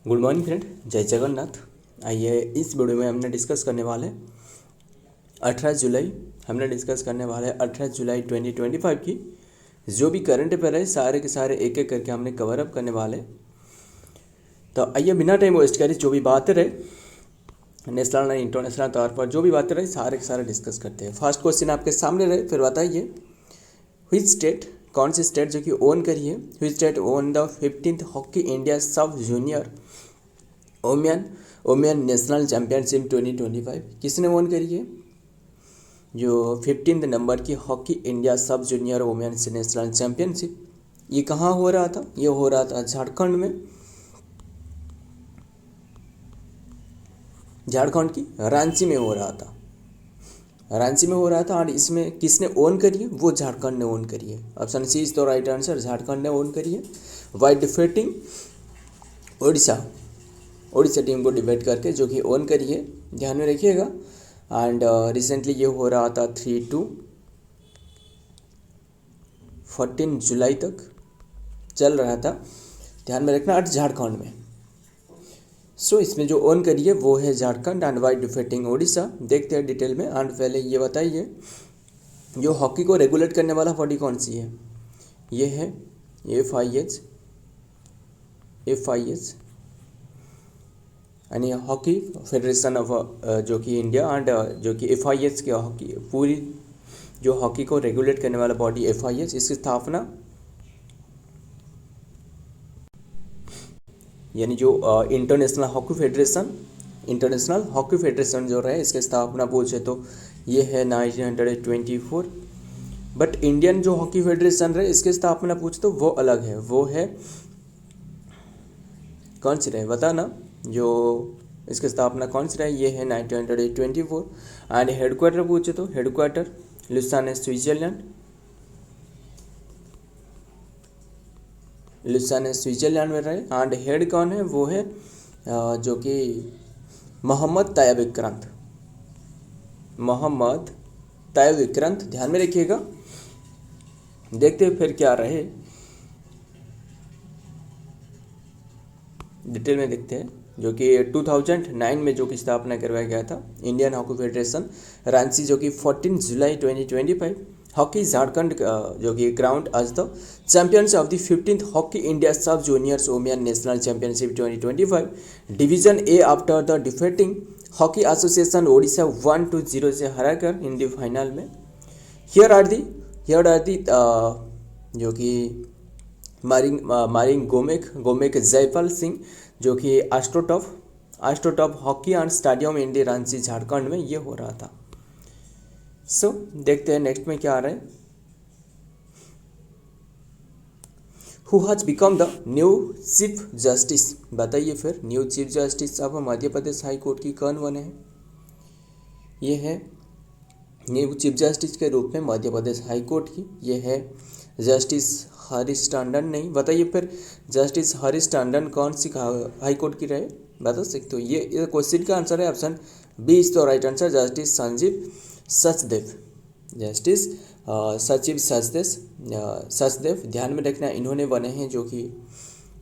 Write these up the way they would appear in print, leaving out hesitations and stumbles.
Good morning friend, जय जगन्नाथ। आइए इस वीडियो में हमने डिस्कस करने वाले 18 जुलाई हमने डिस्कस करने वाले 18 जुलाई 2025 की जो भी करंट अफेयर है सारे के सारे एक एक करके हमने कवर अप करने वाले। तो आइए बिना टाइम वेस्ट करे जो भी बातें रहे नेशनल और इंटरनेशनल तौर पर जो भी बातें रहे सारे के सारे डिस्कस करते हैं। फर्स्ट क्वेश्चन आपके सामने रहे, फिर बताइए व्हिच स्टेट, कौन सी स्टेट जो कि ओन करी है, which state won the 15th hockey India sub junior women national championship 2025 किसने ओन करी है? जो 15th नंबर की hockey India sub junior women's national championship ये कहाँ हो रहा था? ये हो रहा था झारखंड में, झारखंड की रांची में हो रहा था, रांची में हो रहा था। और इसमें किसने ओन करी है? वो झारखंड ने ओन करी है। Option C is the right answer, Jharkhand ने ओन करी है वाई डिफेटिंग उड़ीसा टीम को डिफेट करके, जो कि ओन करी है, ध्यान में रखिएगा। एंड रिसेंटली ये हो रहा था 3 to 14 जुलाई तक चल रहा था, ध्यान में रखना। और झारखंड में सो इसमें जो ओन करी है वो है Jharkhand and Y defeating Orissa. देखते हैं डिटेल में। एंड पहले ये बताइए जो हॉकी को रेगुलेट करने वाला बॉडी कौन सी है? ये है FIH यानी हॉकी फेडरेशन ऑफ जो कि इंडिया एंड जो कि FIH की हॉकी पूरी जो हॉकी को रेगुलेट करने वाला बॉडी FIH, इसकी स्थापना यानी जो इंटरनेशनल हॉकी फेडरेशन जो रहे, इसकी स्थापना पूछे तो ये है 1924। बट इंडियन जो हॉकी फेडरेशन रहे इसकी स्थापना पूछे तो वो अलग है, वो है कौन सी रहे बताना। जो इसकी स्थापना कौन सी रही? ये है 1924। एंड हेडक्वार्टर पूछे तो हेडक्वार्टर लुसाने स्विट्जरलैंड में रहे। एंड हेड कौन है? वो है जो कि मोहम्मद तायब विक्रांत, ध्यान में रखिएगा। देखते हैं फिर क्या रहे, डिटेल में देखते हैं। जो कि 2009 में जो कि स्थापना करवाया गया था इंडियन हॉकी फेडरेशन रांची, जो कि 14 जुलाई 2025 हॉकी झारखंड जो कि crowned as the champions of the 15th hockey India sub juniors women national championship 2025 division A after the defeating hockey association Odisha 1-0 से हराकर इन द फाइनल में। हियर आर दी जो कि मारिंग गोमेक जयपाल सिंह, जो कि एस्ट्रोटॉप हॉकी एंड स्टेडियम इंडी रांची झारखंड में ये हो रहा था। सो देखते हैं नेक्स्ट में क्या आ रहा है। Who has become the new chief justice? बताइए फिर न्यू चीफ जस्टिस अब मध्य प्रदेश हाई कोर्ट की कौन बने हैं? ये है न्यू चीफ जस्टिस के रूप में मध्य प्रदेश हाई कोर्ट की, ये है जस्टिस हरीश टंडन। नहीं, बताइए फिर जस्टिस हरीश टंडन कौन सी हाई कोर्ट की रहे? बता सकते हो। ये क्वेश्चन का आंसर है option B is the right answer, justice Sachdev. ध्यान में रखना इन्होंने बने हैं जो कि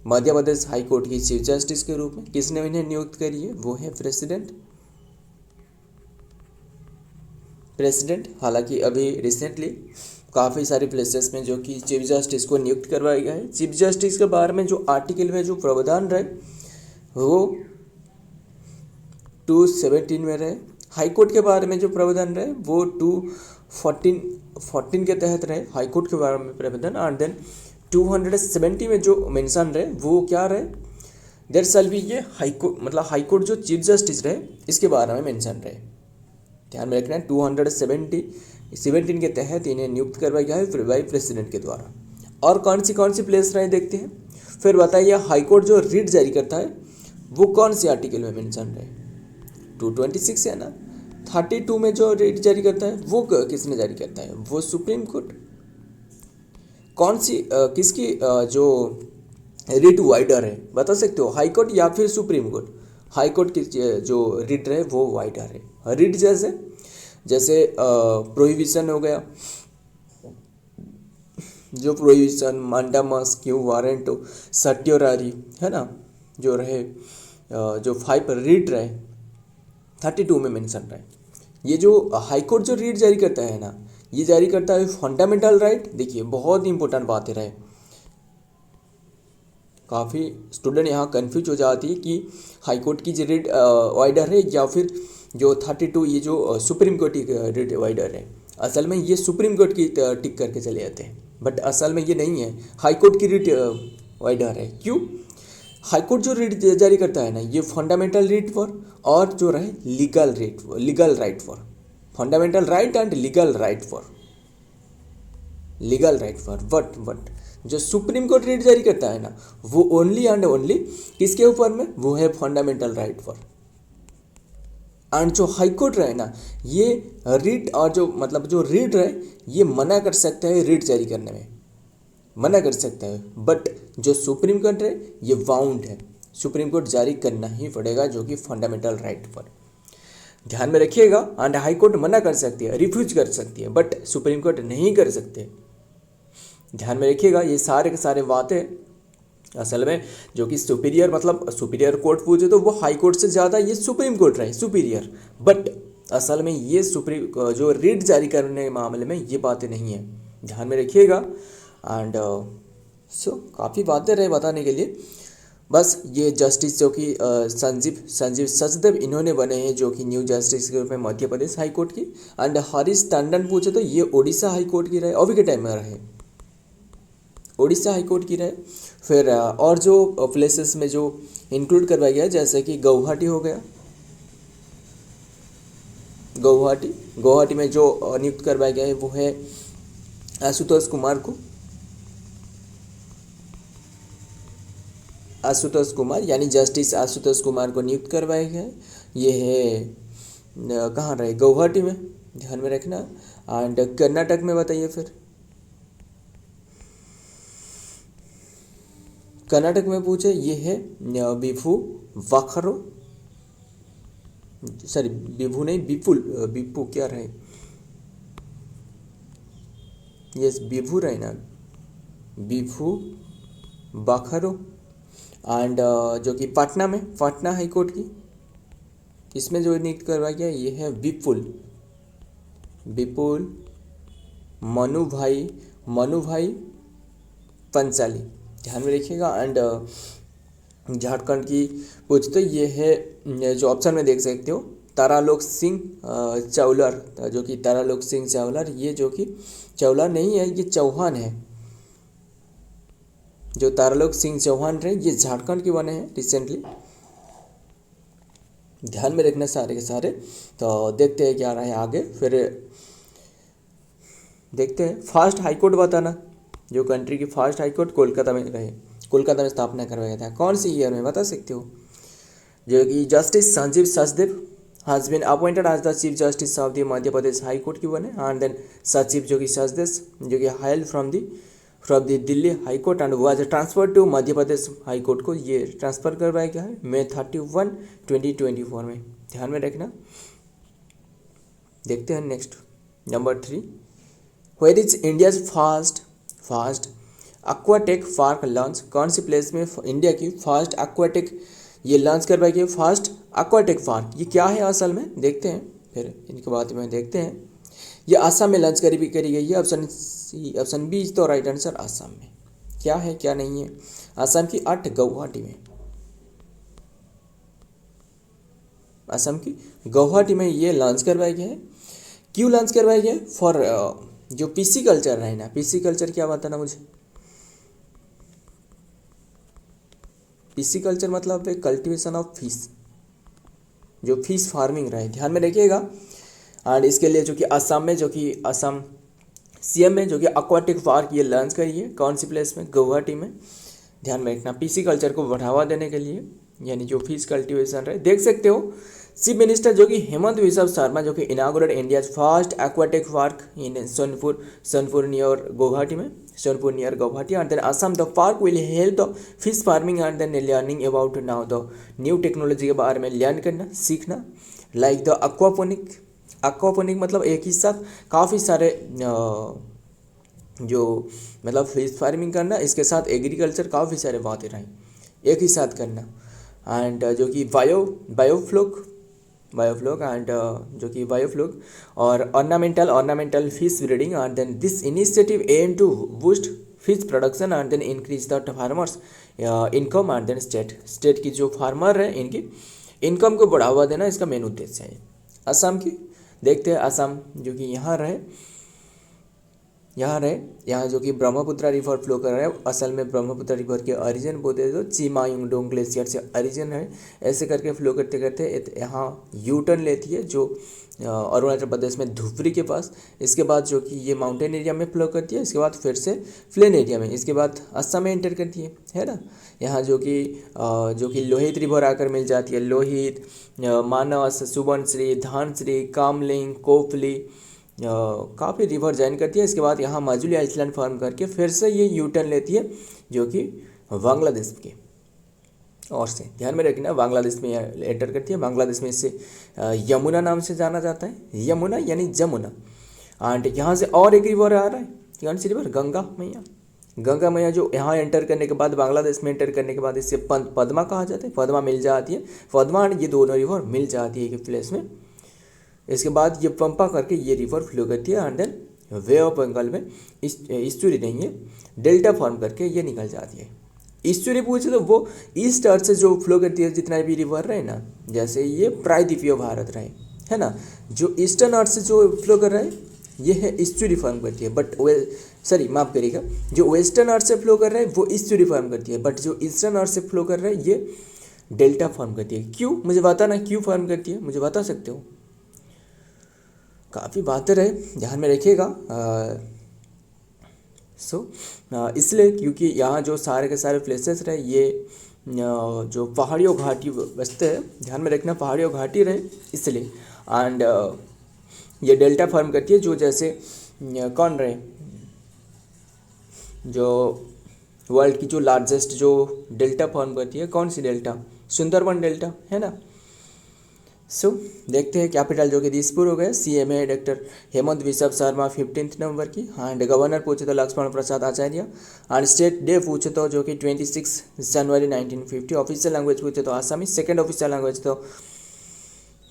मध्य प्रदेश हाई कोर्ट की चीफ जस्टिस के रूप में। किसने इन्हें नियुक्त करी है? वो है प्रेसिडेंट। हालांकि अभी रिसेंटली काफ़ी सारे प्लेसेस में जो कि चीफ जस्टिस को नियुक्त करवाया गया है। चीफ जस्टिस के बारे में जो आर्टिकल में जो प्रावधान रहे वो 217 में रहे। हाई कोर्ट के बारे में जो प्रावधान रहे वो 214 के तहत रहे हाई कोर्ट के बारे में प्रावधान। एंड देन 270 में जो मेंशन रहे वो क्या रहे? देयर शैल बी, ये हाई कोर्ट जो चीफ जस्टिस रहे इसके बारे में मेंशन रहे, ध्यान में रखना है। 217 के तहत इन्हें नियुक्त करवाया गया है बाई प्रेसिडेंट के द्वारा। और कौन सी प्लेस रहे देखते हैं। फिर बताइए हाईकोर्ट जो रीट जारी करता है वो कौन सी आर्टिकल में मेंशन रहे? 226 है ना। 32 में जो रीट जारी करता है वो किसने जारी करता है? वो सुप्रीम कोर्ट। कौन सी किसकी जो रीट वाइडर है बता सकते हो? हाई कोर्ट या फिर सुप्रीम कोर्ट? हाई कोर्ट की जो रीट रहे वो वाइडर है। रीट जैसे प्रोहिबिशन हो गया, जो प्रोहिबिशन, मांडामस, क्यों वारंट, सर्टियोरारी है ना, जो रहे जो 5 रीड रहे 32 में मेंशन रहे। ये जो हाई कोर्ट जो रीड जारी करता है ना, ये जारी करता है फंडामेंटल राइट। देखिए बहुत इंपॉर्टेंट बात है, काफ़ी स्टूडेंट यहाँ कंफ्यूज हो जाती है कि हाई कोर्ट की जो रीड ऑर्डर है या फिर जो 32 ये जो सुप्रीम कोर्ट की रीड ऑर्डर है। असल में ये सुप्रीम कोर्ट की टिक करके चले जाते हैं, बट असल में ये नहीं है, हाई कोर्ट की रीड ऑर्डर है। क्यों? हाई कोर्ट जो रीड जारी करता है ना, ये फंडामेंटल रीड फॉर और जो रहे legal right for, fundamental right and legal right for what जो सुप्रीम कोर्ट रीड जारी करता है ना, वो ओनली एंड ओनली किसके ऊपर में, वो है फंडामेंटल राइट फॉर। एंड जो हाई कोर्ट रहे ना, ये रीड और जो मतलब जो रीड रहे, ये मना कर सकता है रीड जारी करने में, मना कर सकता है। बट जो सुप्रीम कोर्ट है ये बाउंड है, सुप्रीम कोर्ट जारी करना ही पड़ेगा, जो कि फंडामेंटल राइट पर ध्यान में रखिएगा। एंड हाई कोर्ट मना कर सकती है, रिफ्यूज कर सकती है, बट सुप्रीम कोर्ट नहीं कर सकते। ध्यान में रखिएगा, ये सारे के सारे बातें असल में जो कि सुपीरियर मतलब सुपीरियर कोर्ट पूछे तो वो हाई कोर्ट से ज़्यादा ये सुप्रीम कोर्ट रहे सुपीरियर, बट असल में ये सुप्रीम जो रीड जारी करने के मामले में ये बातें नहीं है, ध्यान में रखिएगा। एंड सो काफ़ी बातें रहे बताने के लिए। बस ये जस्टिस जो कि संजीव सचदेव इन्होंने बने हैं, जो कि न्यू जस्टिस के रूप में मध्य प्रदेश हाई कोर्ट की। एंड हरीश टंडन पूछे तो ये उड़ीसा हाई कोर्ट की रहे, अभी के टाइम में रहे उड़ीसा हाई कोर्ट की रहे। फिर और जो प्लेसेस में जो इंक्लूड करवाया गया जैसे कि गुवाहाटी हो गया, गुवाहाटी में जो नियुक्त करवाया गया है वो है आशुतोष कुमार यानी जस्टिस आशुतोष कुमार को नियुक्त करवाया गया है। ये है कहाँ रहे, गुवाहाटी में, ध्यान में रखना। एंड कर्नाटक में बताइए, फिर कर्नाटक में पूछे ये है विपू क्या रहे, यस विभू रहे ना, विभू बाखरो। एंड जो कि पटना हाई कोर्ट की, इसमें जो नियुक्त करवाया गया ये है विपुल मनु भाई पंचाली, ध्यान में रखिएगा। एंड झारखंड की पूछ तो ये है जो ऑप्शन में देख सकते हो तारालोक सिंह चावलर, जो कि तारालोक सिंह चावलर, ये जो कि चावलर नहीं है, ये चौहान है। जो तारालोक सिंह चौहान रहे ये झारखंड के बने हैं रिसेंटली, ध्यान में रखना सारे के सारे। तो देखते हैं क्या रहा है आगे। फिर देखते हैं फर्स्ट हाई कोर्ट बताना, जो कंट्री की फर्स्ट हाई कोर्ट कोलकाता में रहे, कोलकाता में स्थापना करवाया था, कौन सी ईयर में बता सकते हो। जो कि justice Sanjeev Sachdev has been appointed as the chief justice of the Madhya Pradesh high court की बने। एंड देन सचिव जो कि सचदेव जो कि hail from the Delhi high court and was transfer to Madhya Pradesh high court को ये ट्रांसफ़र करवाया गया है May 31, 2024 में, ध्यान में रखना। देखते हैं next number 3, where is India's first aquatech park launch, कौन सी प्लेस में इंडिया की फर्स्ट एक्वाटेक ये लॉन्च करवाई गई, फर्स्ट एक्वाटेक पार्क ये क्या है असल में, देखते हैं फिर इनके बाद में देखते हैं। ये आसाम में लॉन्च करी गई है, ऑप्शन बी तो राइट आंसर आसाम में। क्या है क्या नहीं है, आसाम की 8 गुवाहाटी में, आसाम की गुवाहाटी में ये लॉन्च करवाया गया है। क्यों लॉन्च करवाया गया है, फॉर जो पीसी कल्चर रहे ना, पीसी कल्चर क्या बताना मुझे, पीसी कल्चर मतलब कल्टीवेशन ऑफ फिश, जो फिश फार्मिंग रहे, ध्यान में रखिएगा। एंड इसके लिए जो कि असम में, जो कि असम सीएम में जो कि एक्वाटिक पार्क ये लॉन्च करी है, कौन सी प्लेस में, गुवाहाटी में, ध्यान में रखना। पीसी कल्चर को बढ़ावा देने के लिए, यानी जो फिश कल्टीवेशन रहे, देख सकते हो चीफ मिनिस्टर जो कि हेमंत बिस्वा शर्मा जो कि inaugurate India's first aquatic park in Sonapur near Guwahati में, Sonapur near Guwahati. And then Assam the park will help the fish farming and then learning about now the new technology के बारे में लर्न करना, सीखना, लाइक द एक्वापोनिक मतलब एक ही साथ काफ़ी सारे जो मतलब फिश फार्मिंग करना, इसके साथ एग्रीकल्चर काफ़ी सारे बातें रहीं एक ही साथ करना। एंड जो कि बायोफ्लोक एंड जो कि बायोफ्लोक और ornamental fish breeding and then this initiative aim to boost fish production and then increase the farmers income and then state की जो फार्मर है इनकी इनकम को बढ़ावा देना इसका मेन उद्देश्य है। असम की देखते हैं, असम जो कि यहाँ यहाँ जो कि ब्रह्मपुत्र रिवर फ्लो कर रहा है, असल में ब्रह्मपुत्र रिवर के ओरिजिन बोलते हैं तो चिमायुंगडोंग ग्लेशियर से ओरिजिन है। ऐसे करके फ्लो करते करते यहाँ यू टर्न लेती है जो अरुणाचल प्रदेश में धुबरी के पास, इसके बाद जो कि ये माउंटेन एरिया में फ्लो करती है, इसके बाद फिर से प्लेन एरिया में, इसके बाद असम में एंटर करती है ना। यहाँ जो कि लोहित रिवर आकर मिल जाती है, लोहित, मानस, सुबनश्री, धानश्री, कामलिंग, कोपली, काफ़ी रिवर ज्वाइन करती है। इसके बाद यहाँ माजुली आइलैंड फॉर्म करके फिर से ये यू टर्न लेती है जो कि बांग्लादेश की और से ध्यान में रखना, बांग्लादेश में एंटर करती है। बांग्लादेश में इसे यमुना नाम से जाना जाता है, यमुना यानी जमुना। एंड यहाँ से और एक रिवर आ रहा है, कौन सी रिवर? गंगा मैया जो यहाँ एंटर करने के बाद, बांग्लादेश में एंटर करने के बाद इससे पद्मा कहा जाता है, पद्मा मिल जाती है, पद्मा एंड ये दोनों रिवर मिल जाती है एक प्लेस में। इसके बाद ये पंपा करके ये रिवर फ्लो करती है and then bay of Bengal में ईस्टुरी नहीं है, डेल्टा फॉर्म करके ये निकल जाती है। ईस्टुरी पूछे तो वो ईस्ट अर्थ से जो फ्लो करती है जितना भी रिवर रहे ना, जैसे ये प्रायद्वीपीय भारत रहे है ना, जो ईस्टर्न अर्थ से जो फ्लो कर रहा है ये है ईस्टुरी फॉर्म करती है, बट माफ़ करिएगा, जो वेस्टर्न अर्थ से फ्लो कर रहा है वो ईस्टुरी फॉर्म करती है, बट जो ईस्टर्न अर्थ से फ्लो कर रहा है ये डेल्टा फॉर्म करती है। क्यों मुझे बताना, क्यों फॉर्म करती है मुझे बता सकते हो? काफ़ी बातें रहे, ध्यान में रखिएगा। इसलिए क्योंकि यहाँ जो सारे के सारे प्लेसेस रहे ये जो पहाड़ी और घाटी बसते हैं, ध्यान में रखना पहाड़ी और घाटी रहे इसलिए। एंड ये डेल्टा फॉर्म करती है, जो जैसे कौन रहे, जो वर्ल्ड की जो लार्जेस्ट जो डेल्टा फॉर्म करती है, कौन सी डेल्टा? सुंदरबन डेल्टा है ना। देखते हैं कैपिटल जो कि दिसपुर हो गया। CMA डॉक्टर हेमंत बिश्व शर्मा 15 नवंबर की। एंड गवर्नर पूछे तो Lakshman Prasad Acharya. And state day पूछे तो जो कि 26 जनवरी 1950। ऑफिशियल लैंग्वेज पूछे तो आसामी। सेकेंड ऑफिशियल लैंग्वेज तो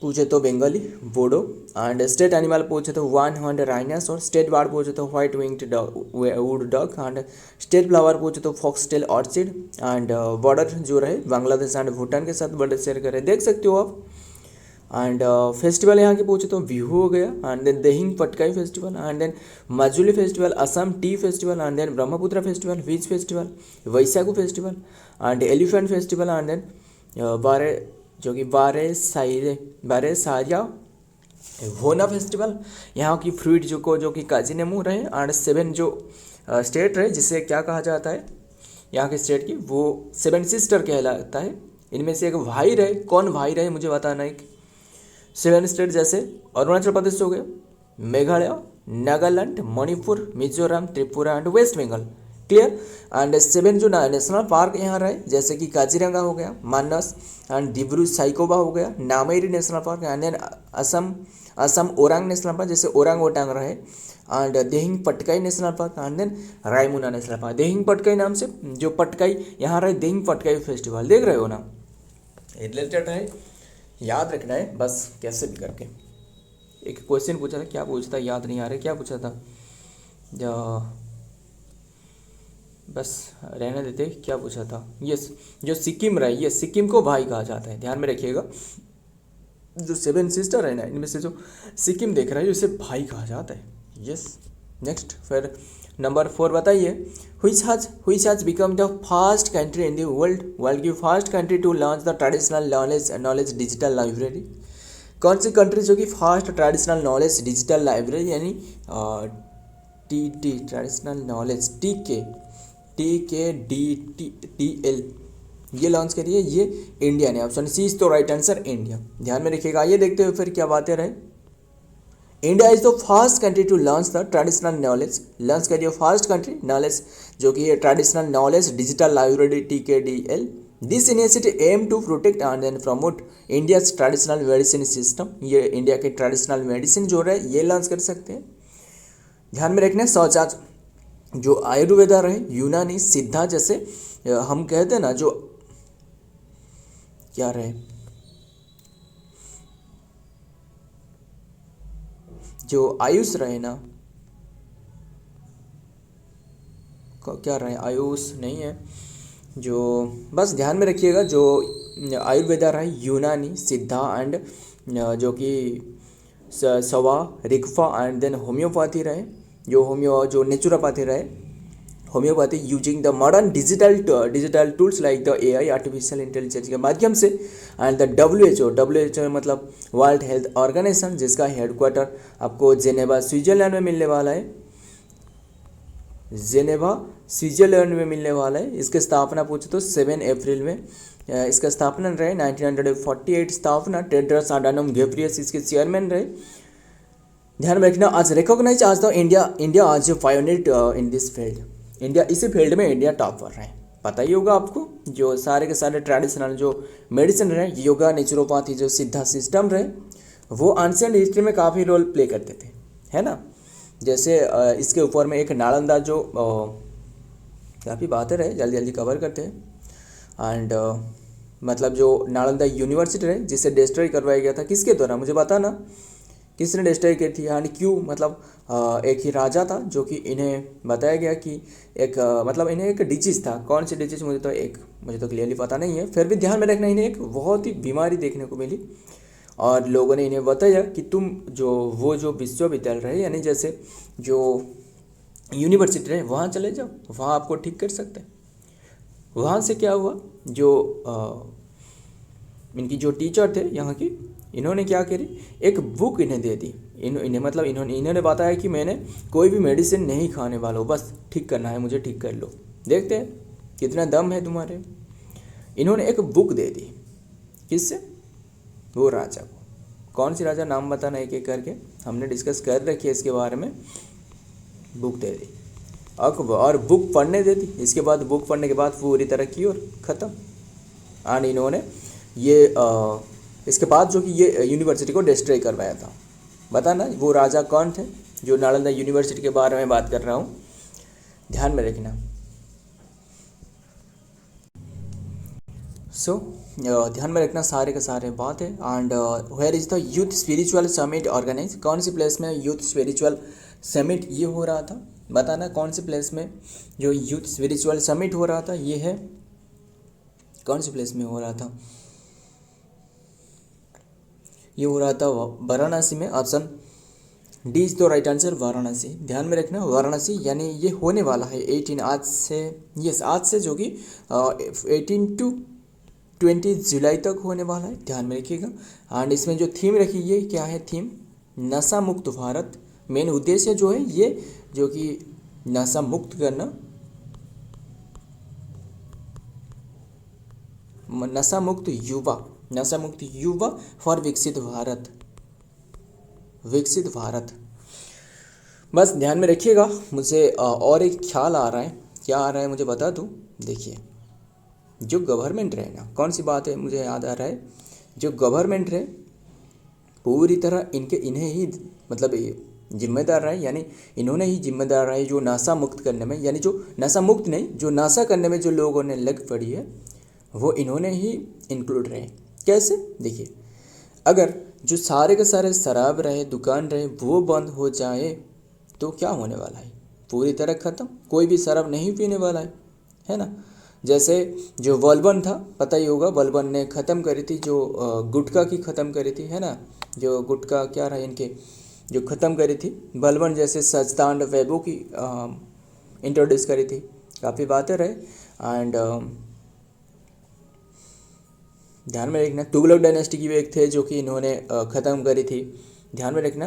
पूछे तो Bengali, Bodo. And state animal पूछे तो वन हॉर्न्ड राइनस। और स्टेट बर्ड पूछे तो white winged wood duck. And state flower पूछे तो फॉक्सटेल ऑर्चिड। एंड बॉर्डर जो रहे बांग्लादेश एंड भूटान के साथ बॉर्डर शेयर करे, देख सकते हो आप। एंड फेस्टिवल यहाँ के पूछे तो बिहू हो गया। And then Dehing Patkai festival. And then Majuli festival, Assam tea festival. And then Brahmaputra festival, beach festival, Baishagu festival and elephant festival. And then बारे सारिया होना फेस्टिवल। यहाँ की फ्रूट जो कि काजी नेमू रहे। एंड 7 जो स्टेट रहे जिसे क्या कहा जाता है यहाँ के स्टेट की, वो 7 सिस्टर कहलाता है। इनमें से एक भाई रहे, कौन भाई रहे मुझे बताना। एक 7 स्टेट जैसे अरुणाचल प्रदेश हो गया, Meghalaya, Nagaland, Manipur, Mizoram, Tripura and west Bengal. Clear. And 7 जो नेशनल पार्क यहाँ रहे जैसे कि काजीरंगा हो गया, मानस एंड डिब्रू साइकोबा हो गया, Nameri national park. And then Assam Orang national park जैसे ओरांग ओटांग रहे। And Dehing Patkai national park. And then Raimona national park. Dehing Patkai नाम से जो पटकाई यहाँ रहे, देहिंग पटकाई फेस्टिवल, देख रहे हो ना, रिलेटेड है, याद रखना है बस कैसे भी करके। एक क्वेश्चन पूछा था, क्या पूछा था याद नहीं आ रहा, क्या पूछा था, बस रहने देते, क्या पूछा था। यस, जो सिक्किम रहे, ये सिक्किम को भाई कहा जाता है, ध्यान में रखिएगा। जो 7 सिस्टर है ना, इनमें से जो सिक्किम देख रहा है उसे भाई कहा जाता है। यस। नेक्स्ट फिर नंबर 4 बताइए, which has become the first country in the world की first country to launch the traditional knowledge digital library. कौन सी कंट्री जो कि first traditional knowledge digital library यानी TT ट्रेडिशनल नॉलेज TKDTL ये लॉन्च करी है, ये इंडिया ने। ऑप्शन सी इज तो राइट आंसर, इंडिया। ध्यान में रखिएगा। ये देखते हुए फिर क्या बातें रहे। India is the first country to launch the traditional knowledge, launch करिए फर्स्ट कंट्री नॉलेज जो कि है traditional knowledge digital library TKDL। This initiative aim to protect and then promote India's traditional medicine system. ये India के traditional medicine जो रहे ये launch कर सकते हैं। ध्यान में रखना, शौचाच जो आयुर्वेदा रहे, यूनानी, सिद्धा, जैसे हम कहते हैं ना, जो क्या रहे? जो आयुष रहे ना, क्या रहे? आयुष नहीं है। जो बस ध्यान में रखिएगा, जो आयुर्वेदा रहे, यूनानी, सिद्धा एंड जो कि सवा, रिक्फा एंड देन होम्योपैथी रहे, जो नेचुरोपैथी रहे, homeopathy using the modern digital tools like the AI, artificial intelligence के माध्यम से, and the W H O मतलब वर्ल्ड हेल्थ ऑर्गेनाइजेशन, जिसका हेडक्वार्टर आपको जेनेवा स्विट्जरलैंड में मिलने वाला है। जेनेवा स्विट्जरलैंड में मिलने वाला है। इसकी स्थापना पूछे तो 7 अप्रैल में इसका स्थापना रहे, 1948 स्थापना। टेड्रस अडानोम घेब्रियस इसके चेयरमैन रहे। ध्यान में रखना, आज रिकॉग्नाइज आज द इंडिया आज pioneer in this field. India इसी फील्ड में इंडिया टॉप पर रहे। पता ही होगा आपको, जो सारे के सारे ट्रेडिशनल जो मेडिसिन रहे, योगा, नेचुरोपैथी, जो सिद्धा सिस्टम रहे, वो एंशिएंट हिस्ट्री में काफ़ी रोल प्ले करते थे, है ना। जैसे इसके ऊपर में एक नालंदा, जो काफ़ी बातें रहे, जल्दी जल्दी कवर करते हैं। एंड मतलब जो नालंदा यूनिवर्सिटी रहे, जिसे डिस्ट्रॉय करवाया गया था, किसके द्वारा मुझे बताना, किसने डिस्ट्रॉय की थी एंड क्यों? मतलब एक ही राजा था, जो कि इन्हें बताया गया कि एक मतलब इन्हें एक डिजीज़ था। कौन सी डिजीज़ मुझे तो क्लियरली पता नहीं है, फिर भी ध्यान में रखना, इन्हें एक बहुत ही बीमारी देखने को मिली और लोगों ने इन्हें बताया कि तुम जो विश्वविद्यालय रहे, यानी जैसे जो यूनिवर्सिटी रहे, वहाँ चले जाओ, वहाँ आपको ठीक कर सकते हैं। वहाँ से क्या हुआ, जो इनकी जो टीचर थे यहाँ की, इन्होंने क्या करी, एक बुक इन्हें दे दी। इन्होंने बताया कि मैंने कोई भी मेडिसिन नहीं खाने वाला हूँ, बस ठीक करना है मुझे, ठीक कर लो। देखते हैं कितना दम है तुम्हारे। इन्होंने एक बुक दे दी, किससे? वो राजा को। कौन सी राजा, नाम बताना एक एक करके, हमने डिस्कस कर रखी है इसके बारे में। बुक दे दी और बुक पढ़ने दे दी। इसके बाद बुक पढ़ने के बाद पूरी तरह की और ख़त्म। एंड इन्होंने ये इसके बाद जो कि ये यूनिवर्सिटी को डिस्ट्रॉय करवाया था। बताना वो राजा कौन थे, जो नालंदा यूनिवर्सिटी के बारे में बात कर रहा हूँ, ध्यान में रखना। सो ध्यान में रखना सारे के सारे बात है। And where is the youth spiritual summit organise? कौन सी प्लेस में यूथ स्पिरिचुअल समिट ये हो रहा था? बताना कौन सी प्लेस में जो यूथ स्पिरिचुअल समिट हो रहा था, ये है कौन सी प्लेस में हो रहा था? ये हो रहा था वाराणसी में। Option D is the right answer, Varanasi. ध्यान में रखना, वाराणसी, यानी ये होने वाला है 18 आज से जो कि 18 to 20 जुलाई तक होने वाला है। ध्यान में रखिएगा। एंड इसमें जो थीम रखी है, क्या है थीम? नशा मुक्त भारत। मेन उद्देश्य जो है ये, जो कि नशा मुक्त करना, नशा मुक्त युवा फॉर विकसित भारत। बस ध्यान में रखिएगा। मुझे और एक ख्याल आ रहा है, क्या आ रहा है मुझे बता दूं। देखिए, जो गवर्नमेंट रहे ना, कौन सी बात है मुझे याद आ रहा है, जो गवर्नमेंट रहे पूरी तरह इन्हें ही मतलब जिम्मेदार रहे, यानी इन्होंने ही जिम्मेदार रहे जो नशा मुक्त करने में, यानी जो नशा मुक्त नहीं, जो नशा करने में जो लोगों ने लग पड़ी है, वो इन्होंने ही इंक्लूड रहे। कैसे? देखिए, अगर जो सारे के सारे शराब रहे, दुकान रहे, वो बंद हो जाए तो क्या होने वाला है? पूरी तरह ख़त्म, कोई भी शराब नहीं पीने वाला है ना। जैसे जो वल्बन था, पता ही होगा, वल्बन ने ख़त्म करी थी, जो गुटखा की ख़त्म करी थी, है ना। जो गुटखा क्या रहा इनके, जो ख़त्म करी थी वल्बन, जैसे सचतांड वेबो की इंट्रोड्यूस करी थी, काफ़ी बातें रहे। एंड ध्यान में रखना, तुगलक डायनेस्टी की भी एक थे जो कि इन्होंने ख़त्म करी थी। ध्यान में रखना,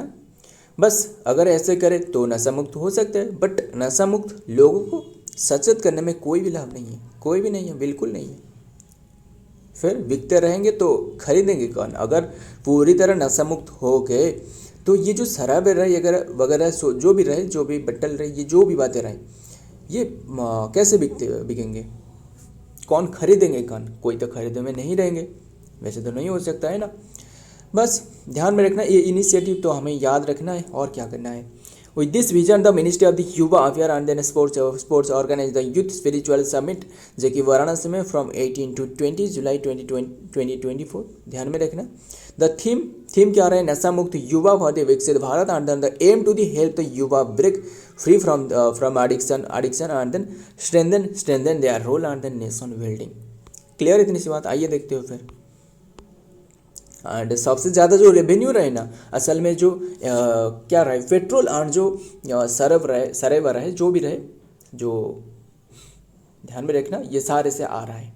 बस अगर ऐसे करें तो नशा मुक्त हो सकता है, बट नशा मुक्त लोगों को सचेत करने में कोई भी लाभ नहीं है, कोई भी नहीं है, बिल्कुल नहीं है। फिर बिकते रहेंगे तो खरीदेंगे कौन? अगर पूरी तरह नशा मुक्त हो गए तो ये जो शराब रहे वगैरह जो भी रहे, जो भी बट्टल रहे, ये जो भी बातें रहे, ये कैसे बिकेंगे? कौन खरीदेंगे कौन? कोई तो खरीदने में नहीं रहेंगे, वैसे तो नहीं हो सकता है ना। बस ध्यान में रखना, ये इनिशिएटिव तो हमें याद रखना है और क्या करना है। With this vision, the Ministry of the Yuva Affairs and then Sports organized the Youth Spiritual Summit जो कि वाराणसी में from 18 to 20 जुलाई 2024। ध्यान में रखना। द थीम क्या रहा है? नशा मुक्त युवा भारत विकसित Bharat and then the aim to the help the युवा break free from addiction and then strengthen their role and then nation building. Clear इतनी सी बात। आइए देखते हो फिर। एंड सबसे ज़्यादा जो रेवेन्यू रहे ना असल में जो क्या रहे पेट्रोल एंड जो सरेवर रहे जो भी रहे जो ध्यान में रखना ये सारे से आ रहा है।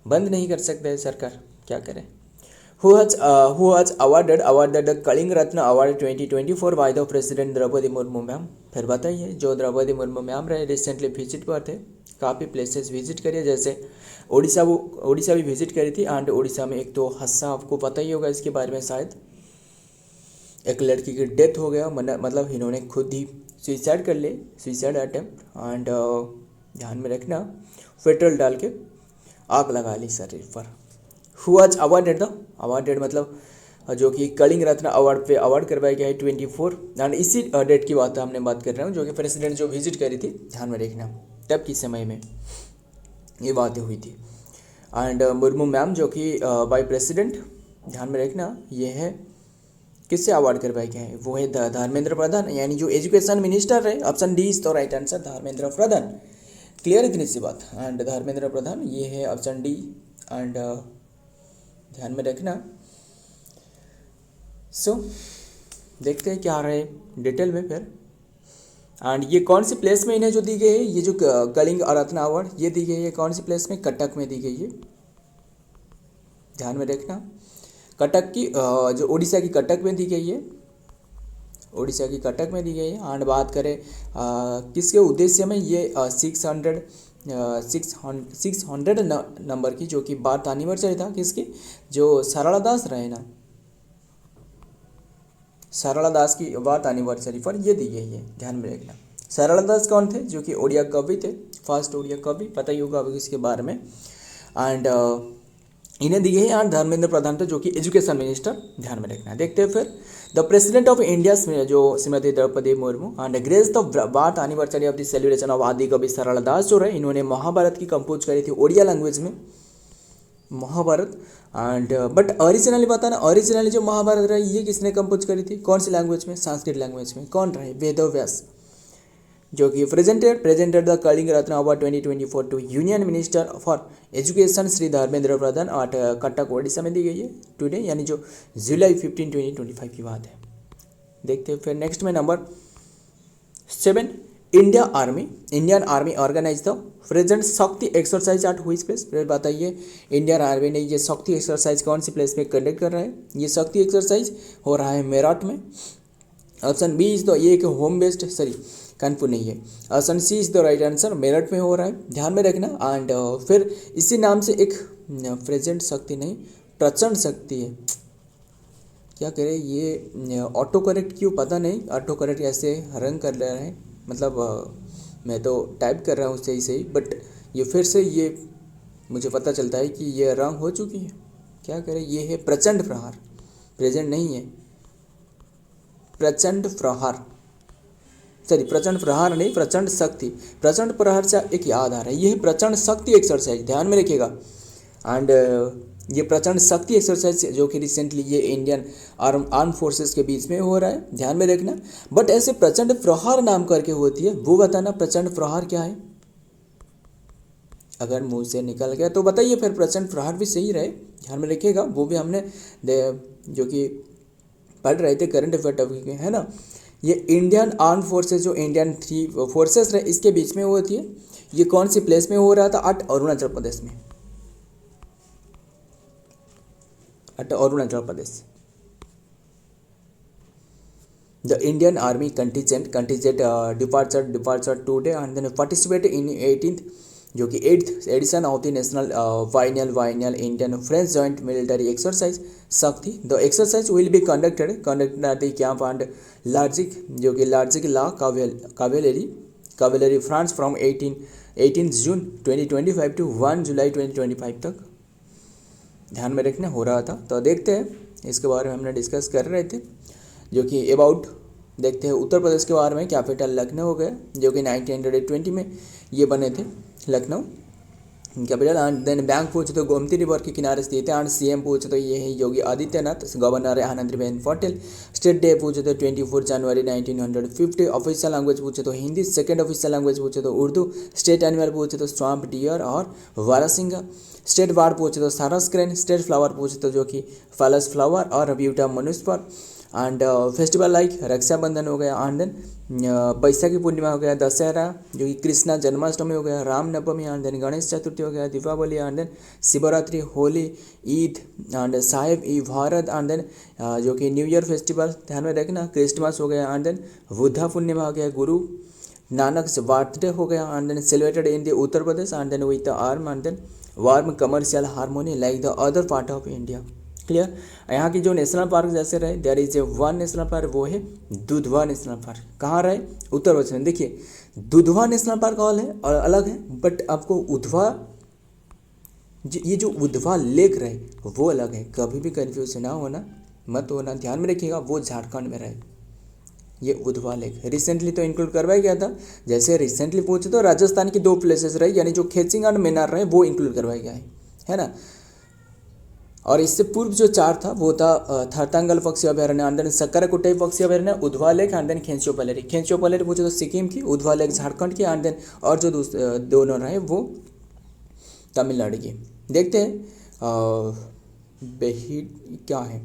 बंद नहीं कर सकते है सरकार, क्या करें। who has awarded the Kalinga Ratna award 2024 by the president Droupadi Murmu ma'am. फिर बताइए जो द्रौपदी मुर्मू मैम रहे रिसेंटली विजिट पर थे, काफ़ी प्लेसेस विजिट करिए, जैसे उड़ीसा भी विजिट करी थी। एंड उड़ीसा में एक तो हादसा आपको पता ही होगा इसके बारे में, शायद एक लड़की की डेथ हो गया, मतलब इन्होंने खुद ही सुसाइड कर ले, सुसाइड अटेम्प्ट। एंड ध्यान में रखना पेट्रोल डाल के आग लगा ली शरीर पर। हु वाज अवार्डेड मतलब जो कि कलिंग रत्न अवार्ड पे अवार्ड करवाया गया है 24। एंड इसी डेट की बात हमने बात कर रहा हूँ जो कि प्रेसिडेंट जो विजिट करी थी, ध्यान में रखना तब की समय में ये बातें हुई थी। एंड मुर्मू मैम जो कि बाय प्रेसिडेंट, ध्यान में रखना ये है किससे अवार्ड करवाया गया है, वो है धर्मेंद्र प्रधान, यानी जो एजुकेशन मिनिस्टर है। ऑप्शन डी इज तो right answer, Dharmendra Pradhan. Clear इतनी सी बात। एंड धर्मेंद्र प्रधान ये है ऑप्शन डी। एंड ध्यान में रखना। सो देखते हैं क्या रहे डिटेल में फिर। एंड ये कौन सी प्लेस में इन्हें जो दी गई है, ये जो कलिंग रत्न अवार्ड ये दी गई है कौन सी प्लेस में? कटक में दी गई है, ध्यान में रखना। कटक की जो उड़ीसा की कटक में दी गई है, उड़ीसा की कटक में दी गई है। एंड बात करें किसके उद्देश्य में, ये 600 नंबर की जो कि बर्थ एनिवर्सरी था किसकी, जो सरला दास रहे ना, सरला दास की बर्थ एनिवर्सरी पर ये दी गई है, ध्यान में रखना। सरला दास कौन थे? जो कि ओडिया कवि थे, फर्स्ट ओडिया कवि, पता ही होगा अभी इसके बारे में। एंड इन्हें दी गई है। एंड धर्मेंद्र प्रधान थे जो कि एजुकेशन मिनिस्टर, ध्यान में रखना। देखते हैं फिर। द प्रेसिडेंट ऑफ इंडिया जो Shrimati Droupadi Murmu and grace the birth anniversary of the celebration of Adi Kavi सरला दास जो रहे, इन्होंने महाभारत की कंपोज करी थी ओडिया लैंग्वेज में, महाभारत। एंड बट ओरिजिनली बताना, ओरिजिनली जो महाभारत रही ये किसने कंपोज करी थी, कौन सी लैंग्वेज में? संस्कृत लैंग्वेज में। कौन रहे? वेदव्यास, जो कि presented the Kalinga Ratna award 2024 to union minister for education Shri Dharmendra Pradhan at Cuttack Odisha में दी गई है टुडे, यानी जो जुलाई 15 2025 की बात है। देखते हैं फिर नेक्स्ट में number 7। Indian army organise the present Shakti exercise at which place. फिर बताइए इंडियन आर्मी ने ये शक्ति एक्सरसाइज कौन सी प्लेस में कंडक्ट कर रहा है? ये शक्ति एक्सरसाइज हो रहा है मेरठ में। ऑप्शन बी इज द ये एक होम बेस्ड, सॉरी कानपुर नहीं है। Option C is the right answer, Meerut में हो रहा है, ध्यान में रखना। एंड फिर इसी नाम से एक प्रेजेंट शक्ति नहीं प्रचंड शक्ति है, क्या करें ये ऑटो करेक्ट क्यों पता नहीं, ऑटो करेक्ट ऐसे रंग कर ले रहे हैं, मतलब मैं तो टाइप कर रहा हूँ सही सही, बट ये फिर से ये मुझे पता चलता है कि ये रंग हो चुकी है। क्या करें, ये है प्रचंड प्रहार, प्रेजेंट नहीं है, प्रचंड प्रहार, सॉरी प्रचंड प्रहार नहीं, प्रचंड शक्ति। प्रचंड प्रहार से एक याद आ रहा है, ये है प्रचंड शक्ति एक्सरसाइज, ध्यान में रखिएगा। एंड ये प्रचंड शक्ति एक्सरसाइज जो कि रिसेंटली ये इंडियन आर्म फोर्सेस के बीच में हो रहा है, ध्यान में रखना। बट ऐसे प्रचंड प्रहार नाम करके होती है, वो बताना प्रचंड प्रहार क्या है। अगर मुंह से निकल गया तो बताइए, फिर प्रचंड प्रहार भी सही रहे, ध्यान में रखिएगा। वो भी हमने जो कि पढ़ रहे थे करंट अफेयर टॉपिक में, है ना। ये इंडियन आर्म फोर्सेस जो इंडियन 3 फोर्सेस रहे इसके बीच में होती है। ये कौन सी प्लेस में हो रहा था? अरुणाचल प्रदेश में, Arunachal Pradesh. The Indian army contingent departure today and then participate in 18th जो कि 8th edition of the national biennial Indian French joint military exercise Shakti. The exercise will be conducted at the camp and Larzac जो कि Larzac la Cavalerie France from 18 June 2025 to 1 July 2025 तक, ध्यान में रखना हो रहा था। तो देखते हैं, इसके बारे में हमने डिस्कस कर रहे थे जो कि अबाउट देखते हैं उत्तर प्रदेश के बारे में, कैपिटल लखनऊ हो गया जो कि 1920 में ये बने थे Lucknow capital. And then bank पूछे तो गोमती रिवर के किनारे स्थित है। एंड सीएम पूछे तो ये है योगी आदित्यनाथ, गवर्नर है आनंदीबेन पटेल। स्टेट डे पूछे तो 24 जनवरी 1950। ऑफिशियल लैंग्वेज पूछे तो हिंदी। सेकंड ऑफिशियल लैंग्वेज पूछे तो उर्दू। स्टेट एनिमल पूछे तो स्वाम्प डियर और वारासिंगा। स्टेट बर्ड पूछे तो सारस क्रेन। स्टेट फ्लावर पूछे तो जो कि फैलस फ्लावर और ब्यूटा मनुस्पर। एंड फेस्टिवल लाइक रक्षाबंधन हो गया। एंड देन बैसाखी पूर्णिमा हो गया, दशहरा जो कि कृष्णा जन्माष्टमी हो गया, रामनवमी। एंड देन गणेश चतुर्थी हो गया, Deepavali. And then Shivratri, Holi, Eid and साहिब ई भारत। एंड देन जो कि न्यू ईयर फेस्टिवल ध्यान में रखना, क्रिसमस हो गया। एंड देन बुद्धा पूर्णिमा हो गया, गुरु नानक बर्थडे हो गया। And then celebrated in the Uttar Pradesh and then with the arm and then warm commercial harmony like the other part of India. Clear. यहाँ की जो नेशनल पार्क जैसे रहे, there is a one national park, वो है Dudhwa national park. कहाँ रहे? उत्तर प्रदेश में। देखिए दुधवा नेशनल पार्क ऑल है और अलग है, बट आपको उधवा ये जो उधवा लेक रहे वो अलग है। कभी भी कन्फ्यूज ना होना, मत होना, ध्यान में रखिएगा, वो झारखंड में रहे ये उधवा लेक। रिसेंटली तो इंक्लूड करवाया गया था, जैसे रिसेंटली पूछे तो राजस्थान की 2 प्लेसेस रहे, यानी जो खेतसिंग और मेनार रहे वो इंक्लूड करवाया गया है ना। और इससे पूर्व जो 4 था वो था थरतांगल पक्षी अभयारण्य, आंदन सक्कराकुटाई पक्षी अभयारण्य, उधवा लेक, आंदन खेंचो पलेरी। खेंचो पलेरी पूछे तो सिक्किम की, उधवा लेक झारखंड की। आंदन और जो दोनों रहे वो तमिलनाडु की। देखते हैं बेही क्या है,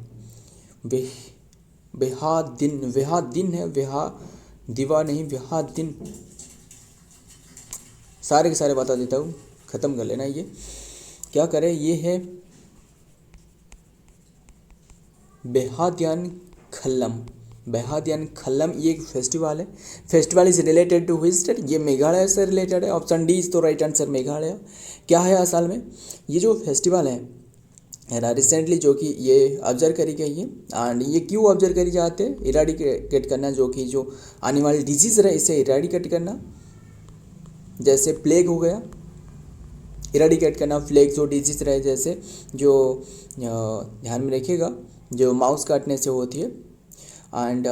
वेहादिन है, दिवा नहीं, वेहादिन। सारे के सारे बता देता हूँ, ख़त्म कर लेना। ये क्या करें, ये है बेहादियान खल्लम। ये एक फेस्टिवल है। Festival is related to which state? ये मेघालय से रिलेटेड है। ऑप्शन डी इज तो राइट आंसर, मेघालय। क्या है असल में ये जो फेस्टिवल है ना, रिसेंटली जो कि ये ऑब्जर्व करी गई है। एंड ये क्यों ऑब्जर्व करी जाते हैं? इराडिकेट करना, जो कि जो आने वाली डिजीज़ रहे इसे इराडिकेट करना, जैसे प्लेग हो गया, इराडिकेट करना। प्लेग जो डिजीज़ रहे, जैसे जो ध्यान में रखिएगा जो माउस काटने से होती है। एंड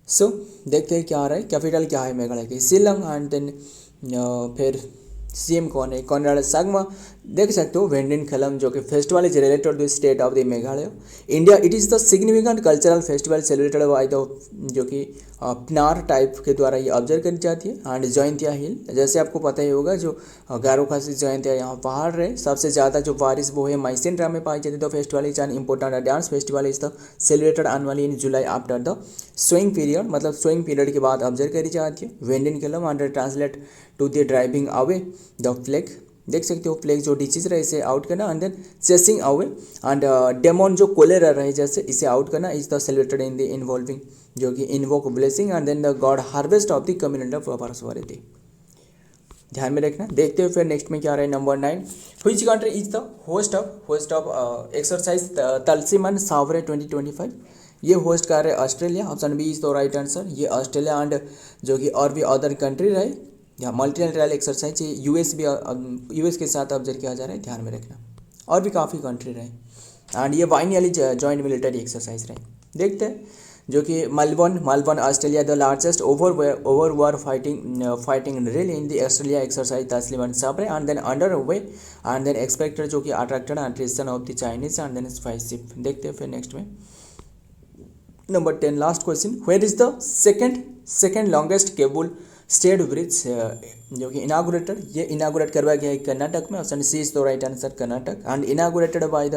सो देखते हैं क्या आ रहा है। कैपिटल क्या है मेघालय की? शिलोंग। एंड देन फिर सीएम कौन है? कॉनराड संगमा। देख सकते हो वेंडिन खलम, जो कि festival is related to state of the Meghalaya India. It is the significant cultural festival celebrated by the, जो कि पनार टाइप के द्वारा ये ऑब्जर्व करी जाती है। एंड जयंतिया हिल, जैसे आपको पता ही होगा जो गारो खासी जयंतिया यहाँ पहाड़ रहे, सबसे ज़्यादा जो बारिश वो है माइसेंड्रा में पाई जाती है। The festival is an important dance festival is the celebrated annually in July after the swing period, मतलब स्विंग पीरियड के बाद ऑब्जर्व करी जाती है। Behdienkhlam under translate to the driving away the plague. देख सकते हो प्लेग जो डिजीज रहे इसे आउट करना। And then chasing away and demon जो कोलेरा रहे जैसे इसे आउट करना is the celebrated in the involving, जो कि invoke blessing and then the god harvest of the community of prosperity. ध्यान में रखना। देखते हैं फिर नेक्स्ट में क्या रहा है। Number 9, which country is the host of exercise Talisman Sabre 2025? ये होस्ट कर रहे Australia. Option B is the right answer, ये ऑस्ट्रेलिया। एंड जो कि और भी अदर कंट्री रहे या मल्टीलैटरल एक्सरसाइज यूएस के साथ ऑब्जर्व किया जा रहा है, ध्यान में रखना। और भी काफ़ी कंट्री रहे। एंड ये बाइनरी जॉइंट मिलिट्री एक्सरसाइज रहे। देखते हैं जो कि Melbourne Australia the largest over war fighting drill in the Australia exercise Talisman Sabre and then under way and then expected, जो कि attracted attention of the Chinese and then spy ship. देखते हैं फिर नेक्स्ट में। Number 10 last question, where is the second longest cable stayed bridge, जो कि inaugurated, ये inaugurate करवाया गया है कर्नाटक में। Option C is the right answer, Karnataka. And inaugurated by the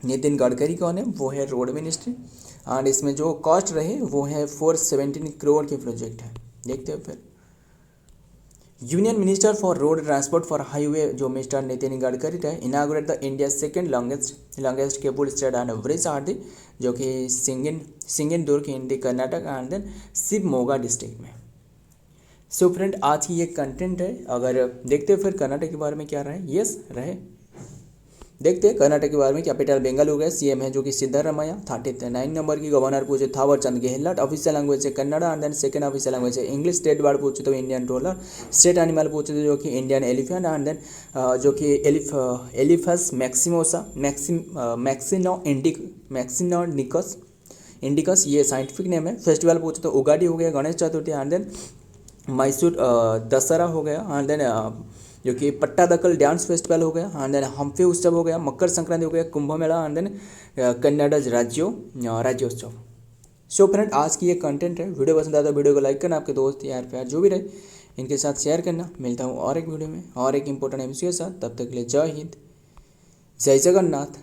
Nitin Gadkari कौन है? वो है रोड मिनिस्ट्री। एंड इसमें जो कॉस्ट रहे वो है 417 करोड़ के प्रोजेक्ट है। देखते हैं फिर। Union minister for road transport for highway जो मिस्टर नितिन गडकरी रहे, inaugurate the India second longest cable stayed and bridge are the, जो कि Singandur in the Karnataka and then Shivamogga district में। सो फ्रेंड आज की ये कंटेंट है। अगर देखते हैं फिर कर्नाटक के बारे में क्या रहे। यस रहे। देखते हैं कर्नाटक के बारे में। कैपिटल बेंगलुरु है, सीएम है जो कि सिद्धरामैया। 39 नंबर की गवर्नर पूछे थावर चंद गहलोत। ऑफिशियल लैंग्वेज है Kannada and then second official language है इंग्लिश। स्टेट बर्ड पूछे तो इंडियन रोलर। स्टेट एनिमल पूछे तो जो कि इंडियन एलिफेंट एंड देन जो कि एलिफस मैक्सिमोसा मैक्सिनोनिकस। इंडिकस ये साइंटिफिक नेम है। फेस्टिवल पूछे तो उगाड़ी हो गया, गणेश चतुर्थी, एंड देन मैसूर दशहरा हो गया, एंड देन जो कि पट्टादकल डांस फेस्टिवल हो गया, एंड देन हम्पी उत्सव हो गया, मकर संक्रांति हो गया, Kumbh Mela, and then Kannada Rajyotsav. So friend, आज की ये कंटेंट है। वीडियो पसंद आया तो वीडियो को लाइक करना, आपके दोस्त यार प्यार जो भी रहे इनके साथ शेयर करना। मिलता हूँ और एक वीडियो में और एक इंपॉर्टेंट एमसीक्यू के साथ। तब तक के लिए जय हिंद, जय जगन्नाथ।